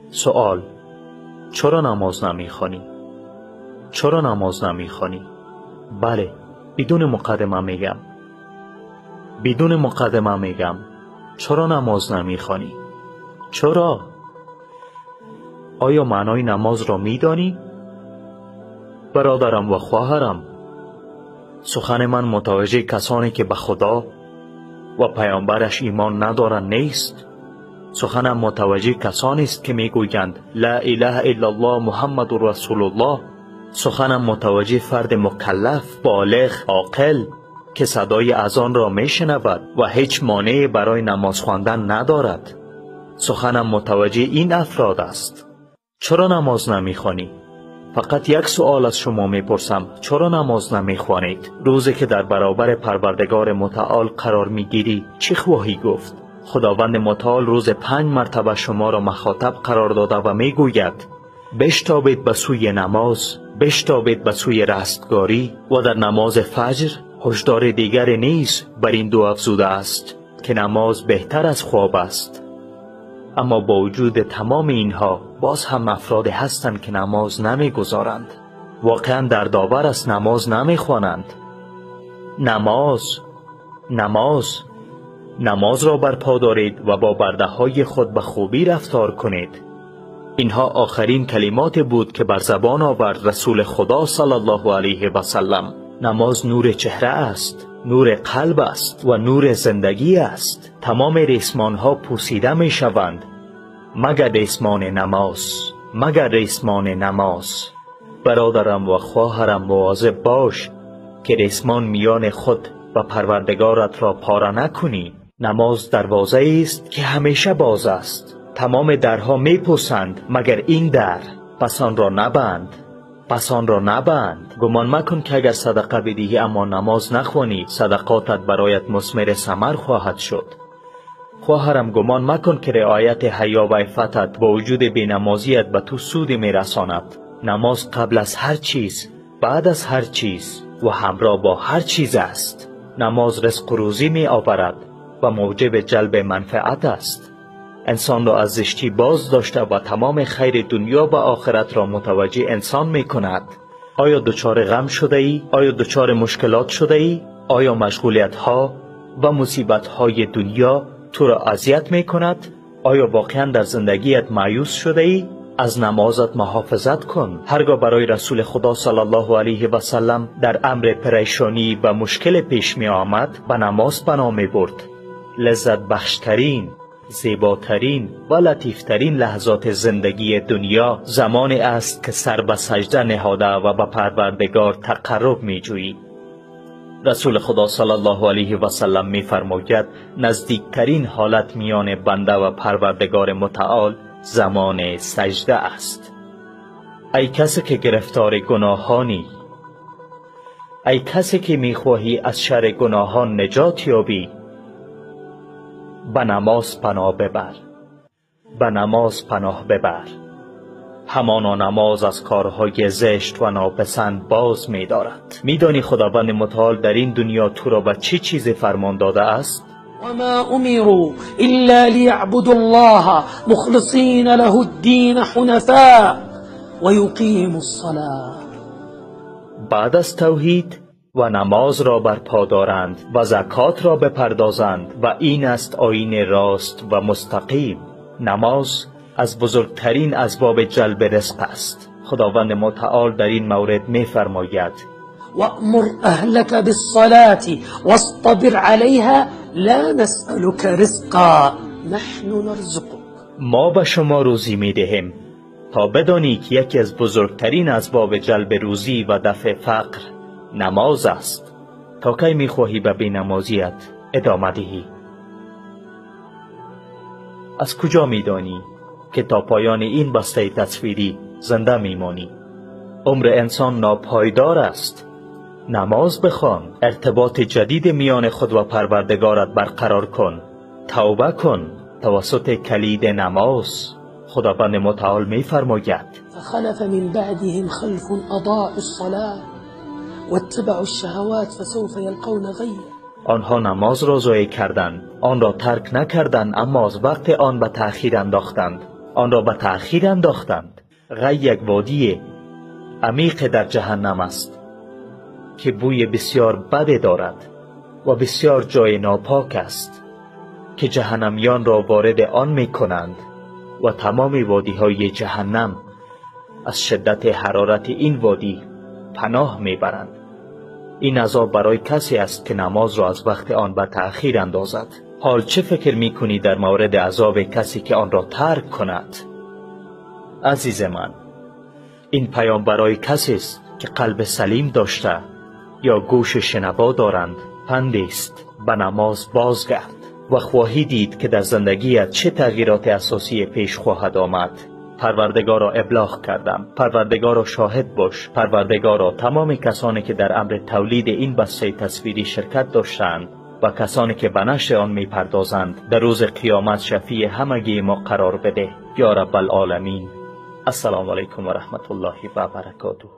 سوال: چرا نماز نمیخوانی؟ چرا نماز نمیخوانی؟ بله، بدون مقدمه میگم. بدون مقدمه میگم. چرا نماز نمیخوانی؟ چرا؟ آیا معنای نماز را میدانی؟ برادرم و خواهرم، سخن من متوجه کسانی که به خدا و پیامبرش ایمان ندارند نیست. سخنم متوجه کسانی است که میگویند لا اله الا الله محمد رسول الله. سخنم متوجه فرد مکلف، بالغ، عاقل که صدای اذان را میشنود و هیچ مانعی برای نماز خواندن ندارد. سخنم متوجه این افراد است. چرا نماز نمیخوانی؟ فقط یک سوال از شما میپرسم: چرا نماز نمیخوانید؟ روزی که در برابر پروردگار متعال قرار میگیری چی خواهی گفت؟ خداوند متعال روز 5 مرتبه شما را مخاطب قرار داده و میگوید بشتابید به سوی نماز، بشتابید به سوی رستگاری. و در نماز فجر هشدار دیگری نیز بر این دو افزوده است که نماز بهتر از خواب است. اما با وجود تمام اینها باز هم افرادی هستند که نماز نمیگذارند. واقعا دردآور است، نماز نمیخوانند. نماز را برپا دارید و با برده های خود به خوبی رفتار کنید. اینها آخرین کلمات بود که بر زبان آورد رسول خدا صلی الله علیه و سلم. نماز نور چهره است، نور قلب است و نور زندگی است. تمام ریسمان ها پوسیده می شوند مگر ریسمان نماز. برادرم و خواهرم، مواظب باش که ریسمان میان خود و پروردگارت را پاره نکنی. نماز دروازه است که همیشه باز است. تمام درها می پوسند مگر این در، پس آن را نبند. گمان مکن که اگر صدقه بدهی اما نماز نخوانی صدقاتت برایت مثمر ثمر خواهد شد. خواهرم، گمان مکن که رعایت حیا و عفتت با وجود بینمازیت به تو سودی میرساند. نماز قبل از هر چیز، بعد از هر چیز و همراه با هر چیز است. نماز رزق و روزی می آورد و موجب جلب منفعت است. انسان را از زشتی باز داشته و تمام خیر دنیا و آخرت را متوجه انسان می کند. آیا دچار غم شده ای؟ آیا دچار مشکلات شده ای؟ آیا مشغولیت ها و مصیبت های دنیا تو را اذیت می کند؟ آیا واقعا در زندگیت مایوس شده ای؟ از نمازت محافظت کن. هرگاه برای رسول خدا صلی الله علیه و سلم در امر پریشانی و مشکل پیش می آمد به نماز پناه می برد. لذت بخشترین، زیباترین و لطیفترین لحظات زندگی دنیا زمانی است که سر به سجده نهاده و به پروردگار تقرب می جویی. رسول خدا صلی الله علیه و سلم می فرماید نزدیکترین حالت میان بنده و پروردگار متعال زمان سجده است. ای کسی که گرفتار گناهانی، ای کسی که می خواهی از شر گناهان نجات یابی، به نماز پناه ببر. همانا نماز از کارهای زشت و ناپسند باز می دارد. می دانی خداوند متعال در این دنیا تو را به چه چیزی فرمان داده است؟ وما امروا الا ليعبدوا الله مخلصین له الدین حنفاء و یقیموا الصلاة. بعد از توحید و نماز را برپا دارند و زکات را بپردازند و این است آیین راست و مستقیم. نماز از بزرگترین اسباب جلب رزق است. خداوند متعال در این مورد می فرماید وأمر أهلك بالصلاة واصطبر عليها لا نسألك رزقا نحن نرزقك. ما به شما روزی می دهیم تا بدانی که یکی از بزرگترین اسباب جلب روزی و دفع فقر نماز است. تا کی می خواهی به بی‌نمازیت ادامه دهی؟ از کجا می دانی که تا پایان این بسته تصویری زنده می مانی؟ عمر انسان ناپایدار است. نماز بخوان، ارتباط جدید میان خود و پروردگارت برقرار کن. توبه کن توسط کلید نماز. خداوند متعال می فرماید فخلف من بعدهم خلف اضاعوا الصلاة واتبعوا الشهوات فسوف يلقون غيا. آنها نماز را ضایع کردند، آن را ترک نکردند، اما از وقت آن به تأخیر انداختند. آن را به تأخیر انداختند. غی یک وادی عمیق در جهنم است که بوی بسیار بد دارد و بسیار جای ناپاک است که جهنمیان را وارد آن می کنند و تمام وادی های جهنم از شدت حرارت این وادی پناه می برند. این عذاب برای کسی است که نماز را از وقت آن به تأخیر اندازد. حال چه فکر می کنی در مورد عذاب کسی که آن را ترک کند؟ عزیز من، این پیام برای کسی است که قلب سلیم داشته یا گوش شنوا دارند. پندی است: به نماز بازگرد و خواهی دید که در زندگیت چه تغییرات اساسی پیش خواهد آمد. پروردگارا ابلاغ کردم. پروردگارا شاهد باش. پروردگارا تمام کسانی که در امر تولید این بسته تصویری شرکت داشتند و کسانی که به نشر آن می پردازند در روز قیامت شفیع همگی ما قرار بده یا رب العالمین. السلام علیکم و رحمت الله و برکاته.